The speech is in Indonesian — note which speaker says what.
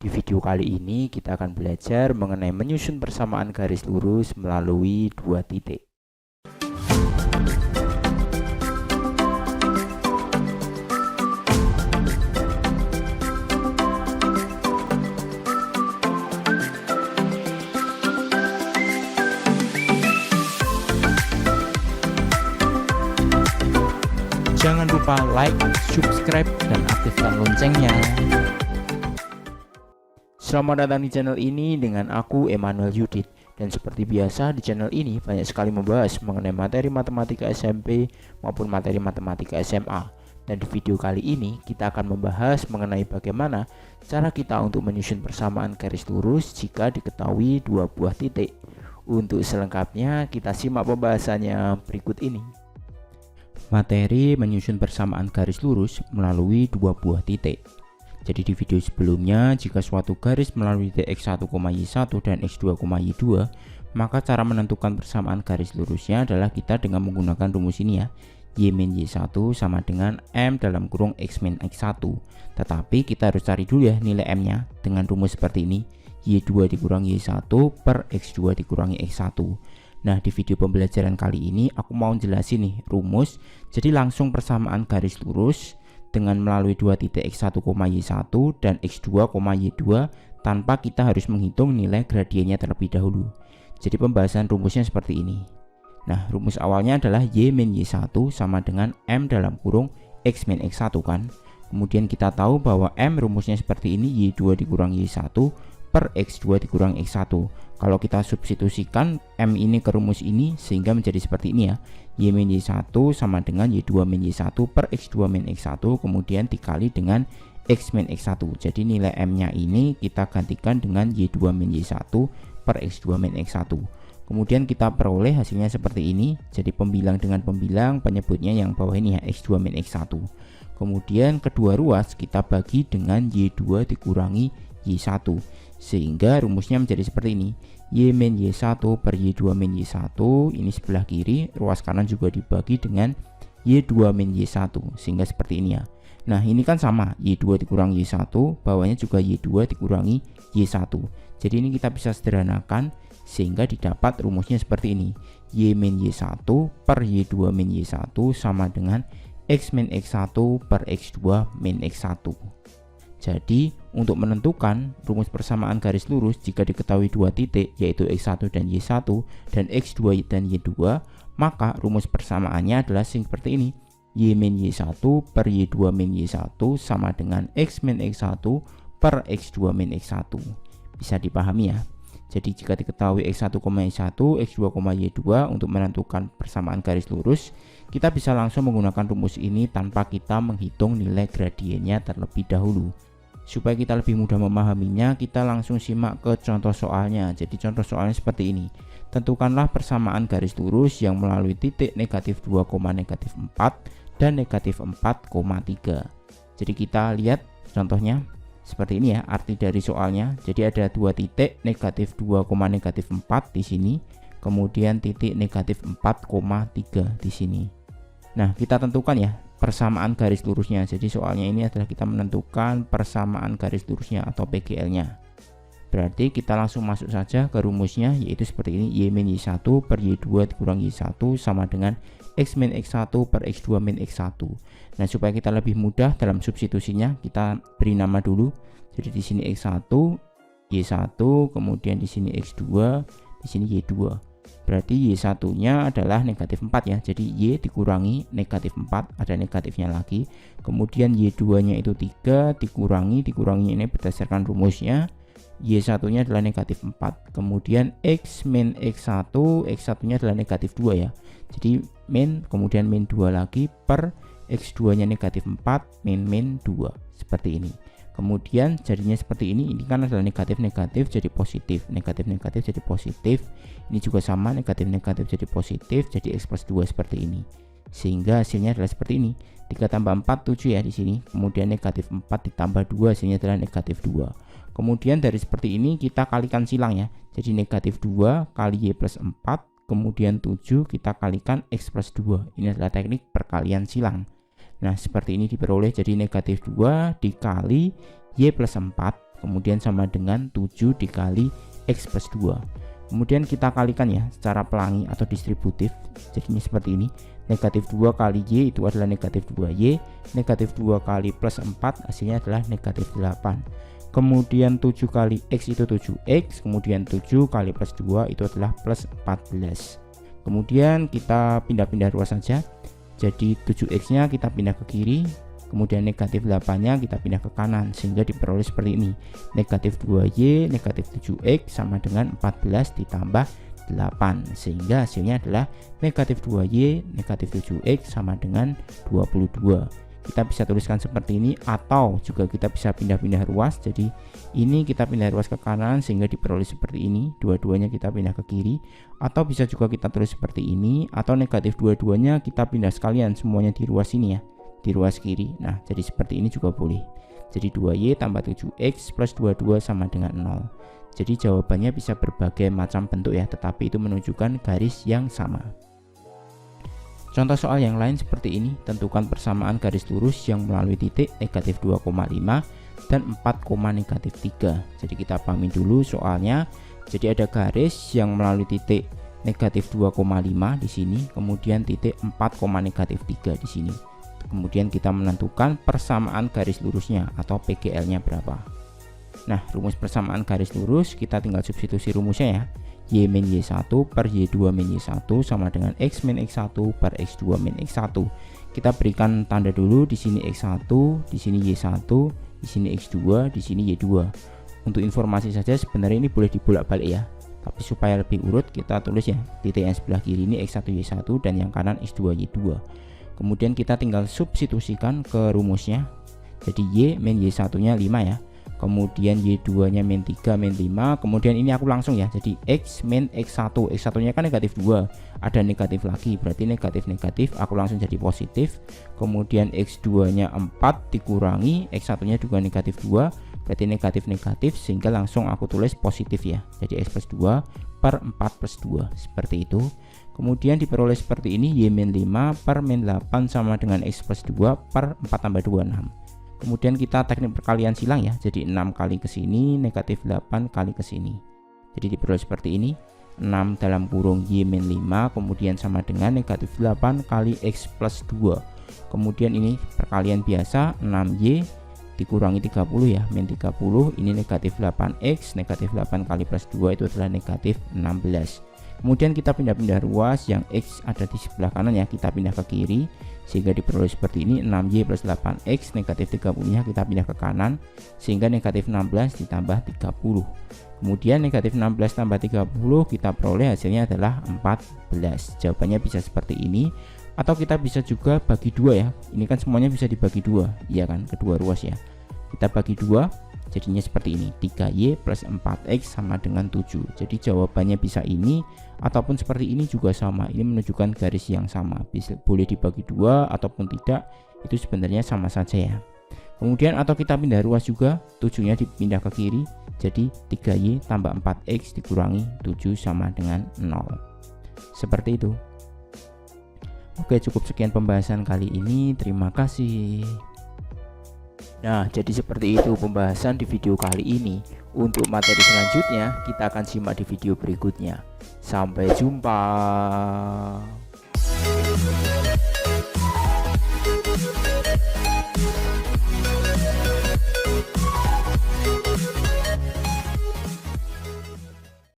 Speaker 1: Di video kali ini kita akan belajar mengenai menyusun persamaan garis lurus melalui dua titik. Jangan lupa like, subscribe, dan aktifkan loncengnya. Selamat datang di channel ini dengan aku Emmanuel Yudit. Dan seperti biasa di channel ini banyak sekali membahas mengenai materi matematika SMP maupun materi matematika SMA. Dan di video kali ini kita akan membahas mengenai bagaimana cara kita untuk menyusun persamaan garis lurus jika diketahui dua buah titik. Untuk selengkapnya kita simak pembahasannya berikut ini. Materi menyusun persamaan garis lurus melalui dua buah titik. Jadi di video sebelumnya, jika suatu garis melalui titik x1, y1 dan x2, y2, maka cara menentukan persamaan garis lurusnya adalah kita dengan menggunakan rumus ini ya. Y min y1 sama dengan m dalam kurung x min x1. Tetapi kita harus cari dulu ya nilai m nya dengan rumus seperti ini. Y2 dikurangi y1 per x2 dikurangi x1. Nah, di video pembelajaran kali ini aku mau jelasin nih rumus. Jadi langsung persamaan garis lurus dengan melalui dua titik x1, y1 dan x2, y2 tanpa kita harus menghitung nilai gradiennya terlebih dahulu. Jadi pembahasan rumusnya seperti ini. Nah, rumus awalnya adalah y min y1 sama dengan m dalam kurung x min x1 kan. Kemudian kita tahu bahwa m rumusnya seperti ini, y2 dikurangi y1 per x2 dikurangi x1. Kalau kita substitusikan m ini ke rumus ini sehingga menjadi seperti ini ya. Y min y1 sama dengan y2 min y1 per x2 min x1 kemudian dikali dengan x min x1. Jadi nilai m nya ini kita gantikan dengan y2 min y1 per x2 min x1. Kemudian kita peroleh hasilnya seperti ini. Jadi pembilang dengan pembilang, penyebutnya yang bawah ini ya, x2 min x1. Kemudian kedua ruas kita bagi dengan y2 dikurangi y1 sehingga rumusnya menjadi seperti ini. Y min y1 per y2 min y1, ini sebelah kiri, ruas kanan juga dibagi dengan y2 min y1 sehingga seperti ini ya. Nah, ini kan sama, y2 dikurangi y1, bawahnya juga y2 dikurangi y1. Jadi ini kita bisa sederhanakan sehingga didapat rumusnya seperti ini. Y min y1 per y2 min y1 sama dengan x min x1 per x2 min x1. Jadi untuk menentukan rumus persamaan garis lurus jika diketahui dua titik yaitu x1 dan y1 dan x2 dan y2, maka rumus persamaannya adalah seperti ini. Y min y1 per y2 min y1 sama dengan x min x1 per x2 min x1. Bisa dipahami ya. Jadi jika diketahui x1, y1, x2, y2 untuk menentukan persamaan garis lurus, kita bisa langsung menggunakan rumus ini tanpa kita menghitung nilai gradiennya terlebih dahulu. Supaya kita lebih mudah memahaminya, kita langsung simak ke contoh soalnya. Jadi contoh soalnya seperti ini. Tentukanlah persamaan garis lurus yang melalui titik negatif 2, negatif 4 dan negatif 4,3. Jadi kita lihat contohnya seperti ini ya, arti dari soalnya. Jadi ada dua titik negatif 2, negatif 4 di sini, kemudian titik negatif 4,3 di sini. Nah, kita tentukan ya persamaan garis lurusnya. Jadi soalnya ini adalah kita menentukan persamaan garis lurusnya atau PGL-nya. Berarti kita langsung masuk saja ke rumusnya, yaitu seperti ini. Y min y1 per y2 dikurangi y1 sama dengan x min x1 per x2 min x1. Nah, supaya kita lebih mudah dalam substitusinya, kita beri nama dulu. Jadi di sini x1, y1, kemudian di sini x2, di sini y2. Berarti y1-nya adalah negatif 4 ya. Jadi y dikurangi negatif 4, ada negatifnya lagi. Kemudian y2-nya itu 3 dikurangi ini berdasarkan rumusnya. Y1-nya adalah negatif 4. Kemudian x min x1, x1-nya adalah negatif 2 ya. Jadi min, kemudian min 2 lagi per x2-nya negatif 4, min 2. Seperti ini. Kemudian jadinya seperti ini kan adalah negatif-negatif jadi positif, negatif-negatif jadi positif. Ini juga sama, negatif-negatif jadi positif, jadi x plus 2 seperti ini. Sehingga hasilnya adalah seperti ini. 3 tambah 4, 7 ya di sini. Kemudian negatif 4 ditambah 2 hasilnya adalah negatif 2. Kemudian dari seperti ini kita kalikan silang ya. Jadi negatif 2 kali y plus 4, kemudian 7 kita kalikan x plus 2. Ini adalah teknik perkalian silang. Nah, seperti ini diperoleh, jadi negatif 2 dikali y plus 4 kemudian sama dengan 7 dikali X plus 2. Kemudian kita kalikan ya secara pelangi atau distributif, jadinya seperti ini. Negatif 2 kali Y itu adalah negatif 2Y, negatif 2 kali plus 4 hasilnya adalah negatif 8. Kemudian 7 kali X itu 7X, kemudian 7 kali plus 2 itu adalah plus 14. Kemudian kita pindah-pindah ruas saja, jadi 7X nya kita pindah ke kiri, kemudian negatif 8 nya kita pindah ke kanan, sehingga diperoleh seperti ini. Negatif 2Y negatif 7X sama dengan 14 ditambah 8, sehingga hasilnya adalah negatif 2Y negatif 7X sama dengan 22. Kita bisa tuliskan seperti ini, atau juga kita bisa pindah-pindah ruas. Jadi ini kita pindah ruas ke kanan sehingga diperoleh seperti ini, dua-duanya kita pindah ke kiri. Atau bisa juga kita tulis seperti ini, atau negatif dua-duanya kita pindah sekalian semuanya di ruas ini ya, di ruas kiri. Nah, jadi seperti ini juga boleh. Jadi 2Y tambah 7X plus 22 sama dengan 0. Jadi jawabannya bisa berbagai macam bentuk ya, tetapi itu menunjukkan garis yang sama. Contoh soal yang lain seperti ini, tentukan persamaan garis lurus yang melalui titik negatif 2,5 dan 4, negatif 3. Jadi kita pahami dulu soalnya. Jadi ada garis yang melalui titik negatif 2,5 di sini, kemudian titik 4, negatif 3 di sini. Kemudian kita menentukan persamaan garis lurusnya atau PGL-nya berapa. Nah, rumus persamaan garis lurus kita tinggal substitusi rumusnya ya. Y min Y1 per Y2 min Y1 sama dengan X min X1 per X2 min X1. Kita berikan tanda dulu, di sini X1, di sini Y1, di sini X2, di sini Y2. Untuk informasi saja sebenarnya ini boleh dibolak-balik ya. Tapi supaya lebih urut kita tulis ya, titik yang sebelah kiri ini X1 Y1 dan yang kanan X2 Y2. Kemudian kita tinggal substitusikan ke rumusnya. Jadi Y min Y1 nya 5 ya, kemudian Y2 nya min 3 min 5, kemudian ini aku langsung ya, jadi X min X1, X1 nya kan negatif 2, ada negatif lagi, berarti negatif aku langsung jadi positif. Kemudian X2 nya 4 dikurangi X1 nya juga negatif 2, berarti negatif sehingga langsung aku tulis positif ya, jadi X plus 2 per 4 plus 2 seperti itu. Kemudian diperoleh seperti ini, Y min 5 per min 8 sama dengan X plus 2 per 4 tambah 2 6. Kemudian kita teknik perkalian silang ya, jadi 6 kali ke sini negatif 8 kali ke sini. Jadi diperoleh seperti ini, 6 dalam kurung Y min 5 kemudian sama dengan negatif 8 kali X plus 2. Kemudian ini perkalian biasa, 6Y dikurangi 30 ya, min 30, ini negatif 8X, negatif 8 kali plus 2 itu adalah negatif 16. Kemudian kita pindah-pindah ruas, yang X ada di sebelah kanan ya, kita pindah ke kiri sehingga diperoleh seperti ini, 6Y plus 8X, negatif 30 nya kita pindah ke kanan sehingga negatif 16 ditambah 30. Kemudian negatif 16 tambah 30 kita peroleh hasilnya adalah 14. Jawabannya bisa seperti ini, atau kita bisa juga bagi dua ya, ini kan semuanya bisa dibagi dua, iya kan, kedua ruas ya, kita bagi dua jadinya seperti ini, 3Y plus 4X sama dengan 7. Jadi jawabannya bisa ini, ataupun seperti ini juga sama, ini menunjukkan garis yang sama, bisa boleh dibagi dua ataupun tidak, itu sebenarnya sama saja ya. Kemudian atau kita pindah ruas juga, 7 nya dipindah ke kiri, jadi 3Y tambah 4X dikurangi 7 sama dengan 0. Seperti itu. Oke, cukup sekian pembahasan kali ini, terima kasih. Nah, jadi seperti itu pembahasan di video kali ini. Untuk materi selanjutnya kita akan simak di video berikutnya. Sampai jumpa.